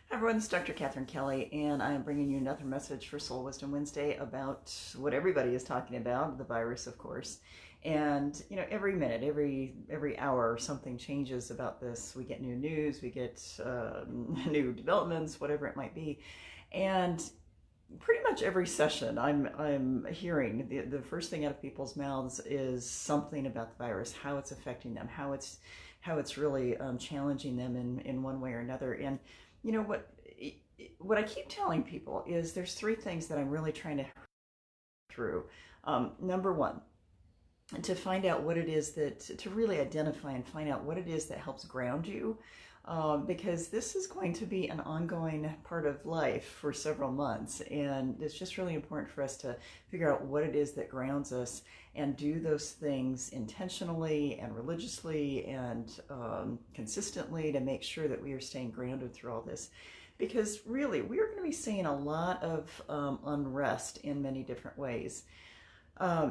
Hi everyone, it's Dr. Katherine.Kelly, and I am bringing you another message for Soul Wisdom Wednesday about what everybody is talking about, the virus, of course. And every minute, every hour, something changes about this. We get new news, we get new developments, whatever it might be, and pretty much every session, I'm hearing the first thing out of people's mouths is something about the virus, how it's affecting them, how it's really challenging them in one way or another. And you know what I keep telling people is there's three things that I'm really trying to through. Number one, to find out what it is to really identify and find out what it is that helps ground you. Because this is going to be an ongoing part of life for several months. And it's just really important for us to figure out what it is that grounds us and do those things intentionally and religiously and consistently to make sure that we are staying grounded through all this. Because really, we're going to be seeing a lot of unrest in many different ways.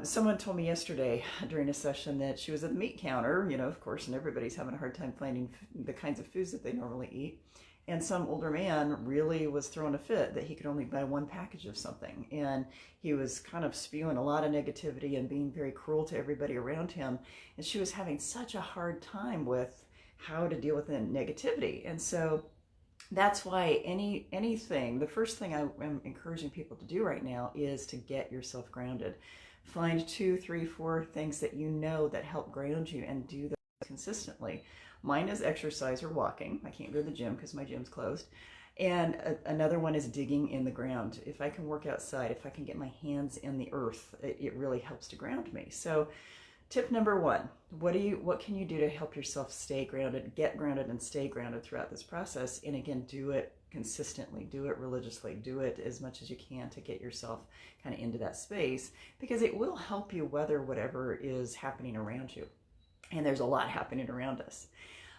Someone told me yesterday during a session that she was at the meat counter, of course, and everybody's having a hard time finding the kinds of foods that they normally eat. And some older man really was throwing a fit that he could only buy one package of something. And he was kind of spewing a lot of negativity and being very cruel to everybody around him. And she was having such a hard time with how to deal with the negativity. And so that's why anything, the first thing I'm encouraging people to do right now is to get yourself grounded. Find 2, 3, 4 things that you know that help ground you and do those consistently. Mine is exercise or walking. I can't go to the gym because my gym's closed. And another one is digging in the ground. If I can work outside, if I can get my hands in the earth, it really helps to ground me. So tip number one, what can you do to help yourself stay grounded, get grounded and stay grounded throughout this process? And again, do it consistently, do it religiously, do it as much as you can to get yourself kind of into that space, because it will help you weather whatever is happening around you. And there's a lot happening around us.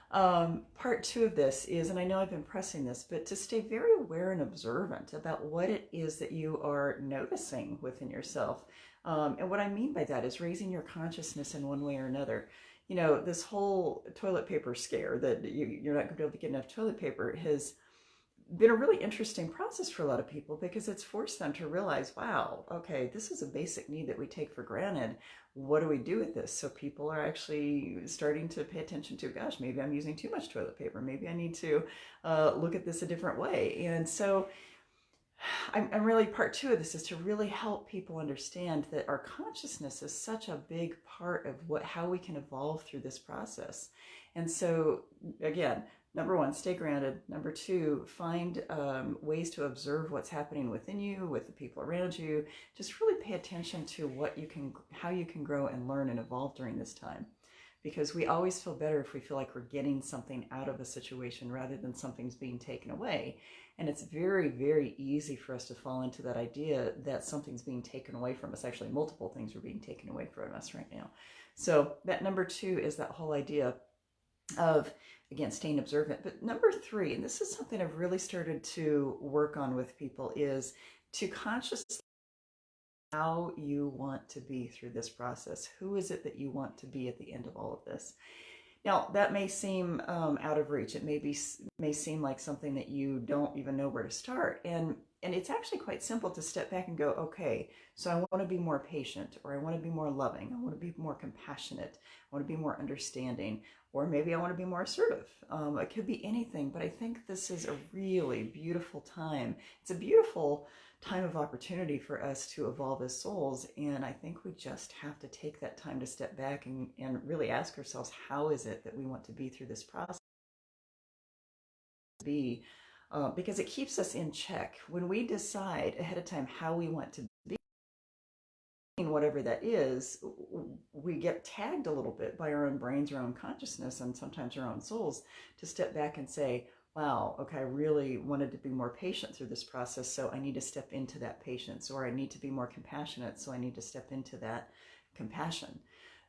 Part two of this is, and I know I've been pressing this, but to stay very aware and observant about what it is that you are noticing within yourself. And what I mean by that is raising your consciousness in one way or another. This whole toilet paper scare that you're not going to be able to get enough toilet paper has been a really interesting process for a lot of people, because it's forced them to realize, wow, okay, this is a basic need that we take for granted. What do we do with this? So people are actually starting to pay attention to, gosh, maybe I'm using too much toilet paper. Maybe I need to look at this a different way. And so I'm really, part two of this is to really help people understand that our consciousness is such a big part of how we can evolve through this process. And so again, number one, stay grounded. Number two, find ways to observe what's happening within you, with the people around you. Just really pay attention to how you can grow and learn and evolve during this time. Because we always feel better if we feel like we're getting something out of a situation rather than something's being taken away. And it's very, very easy for us to fall into that idea that something's being taken away from us. Actually, multiple things are being taken away from us right now. So that number two is that whole idea of, again, staying observant. But number three, and this is something I've really started to work on with people, is to consciously how you want to be through this process. Who is it that you want to be at the end of all of this? Now, that may seem out of reach. It may seem like something that you don't even know where to start. And it's actually quite simple to step back and go, okay, so I want to be more patient, or I want to be more loving, I want to be more compassionate, I want to be more understanding, or maybe I want to be more assertive. It could be anything, but I think this is a really beautiful time. It's a beautiful time of opportunity for us to evolve as souls. And I think we just have to take that time to step back and really ask ourselves, how is it that we want to be through this process? Because it keeps us in check. When we decide ahead of time how we want to be, whatever that is, we get tagged a little bit by our own brains, our own consciousness, and sometimes our own souls, to step back and say, wow, okay, I really wanted to be more patient through this process, so I need to step into that patience. Or I need to be more compassionate, so I need to step into that compassion.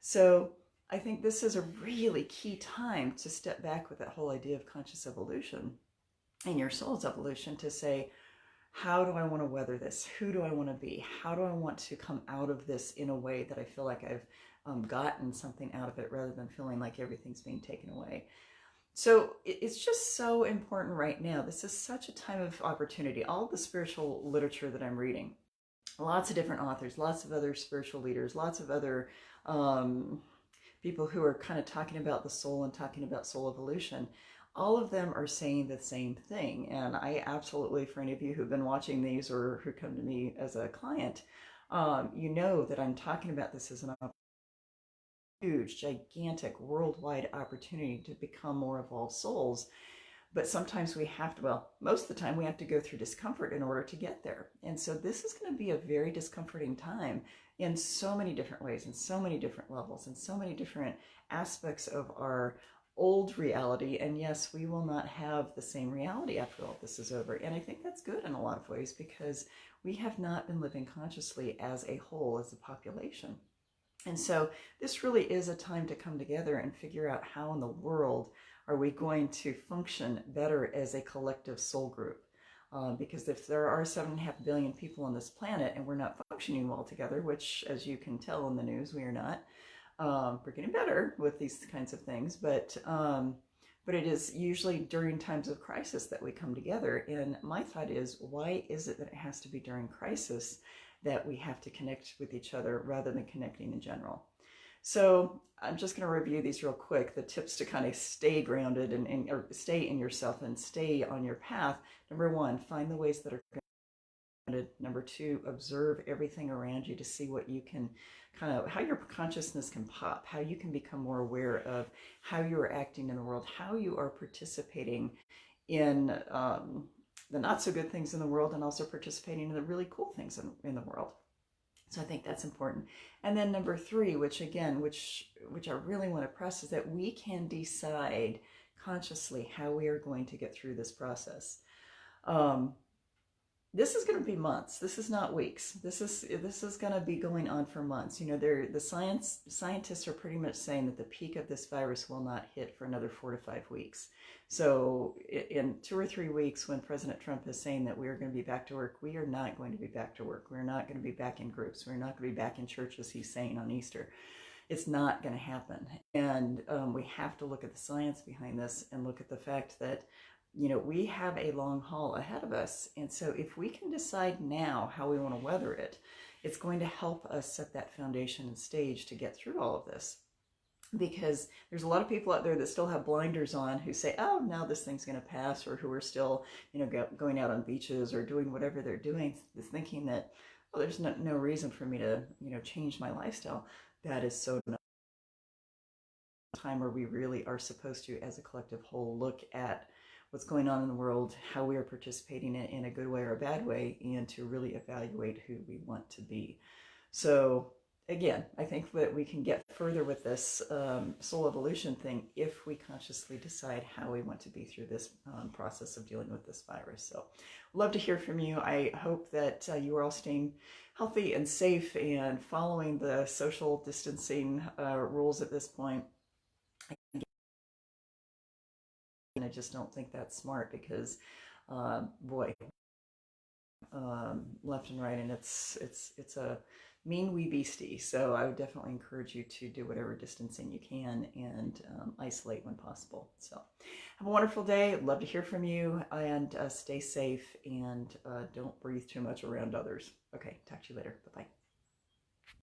So I think this is a really key time to step back with that whole idea of conscious evolution and your soul's evolution, to say, how do I want to weather this? Who do I want to be? How do I want to come out of this in a way that I feel like I've gotten something out of it, rather than feeling like everything's being taken away? So it's just so important right now. This is such a time of opportunity. All the spiritual literature that I'm reading, lots of different authors, lots of other spiritual leaders, lots of other um, people who are kind of talking about the soul and talking about soul evolution. All of them are saying the same thing. And I absolutely, for any of you who've been watching these or who come to me as a client, you know that I'm talking about this as an huge, gigantic, worldwide opportunity to become more evolved souls. But sometimes we have to, well, most of the time we have to go through discomfort in order to get there. And so this is going to be a very discomforting time in so many different ways, in so many different levels, in so many different aspects of our old reality. And yes, we will not have the same reality after all this is over. And I think that's good in a lot of ways because we have not been living consciously as a whole, as a population. And so this really is a time to come together and figure out how in the world are we going to function better as a collective soul group. Because if there are 7.5 billion people on this planet and we're not functioning well together, which as you can tell in the news, we are not, we're getting better with these kinds of things, but it is usually during times of crisis that we come together. And my thought is, why is it that it has to be during crisis that we have to connect with each other rather than connecting in general? So I'm just going to review these real quick, the tips to kind of stay grounded and or stay in yourself and stay on your path. Number one, find the ways that are grounded. Number two, observe everything around you to see what you can kind of, how your consciousness can pop, how you can become more aware of how you are acting in the world, how you are participating in the not so good things in the world and also participating in the really cool things in the world. So I think that's important. And then number three, which again, which I really want to press, is that we can decide consciously how we are going to get through this process. This is going to be months. This is not weeks. This is going to be going on for months. You know, the scientists are pretty much saying that the peak of this virus will not hit for another 4 to 5 weeks. So in 2 or 3 weeks, when President Trump is saying that we are going to be back to work, we are not going to be back to work. We're not going to be back in groups. We're not going to be back in churches, he's saying on Easter. It's not going to happen. And we have to look at the science behind this and look at the fact that, you know, we have a long haul ahead of us. And so if we can decide now how we want to weather it, it's going to help us set that foundation and stage to get through all of this. Because there's a lot of people out there that still have blinders on who say, oh, now this thing's going to pass, or who are still, you know, going out on beaches or doing whatever they're doing, thinking that, oh, there's no reason for me to, you know, change my lifestyle. That is so not time where we really are supposed to, as a collective whole, look at what's going on in the world, how we are participating in a good way or a bad way, and to really evaluate who we want to be. So again, I think that we can get further with this soul evolution thing if we consciously decide how we want to be through this process of dealing with this virus. So love to hear from you. I hope that you are all staying healthy and safe and following the social distancing rules at this point. And I just don't think that's smart because, boy, left and right, and it's a mean wee beastie. So I would definitely encourage you to do whatever distancing you can and isolate when possible. So have a wonderful day. I'd love to hear from you, and stay safe, and don't breathe too much around others. Okay, talk to you later. Bye-bye.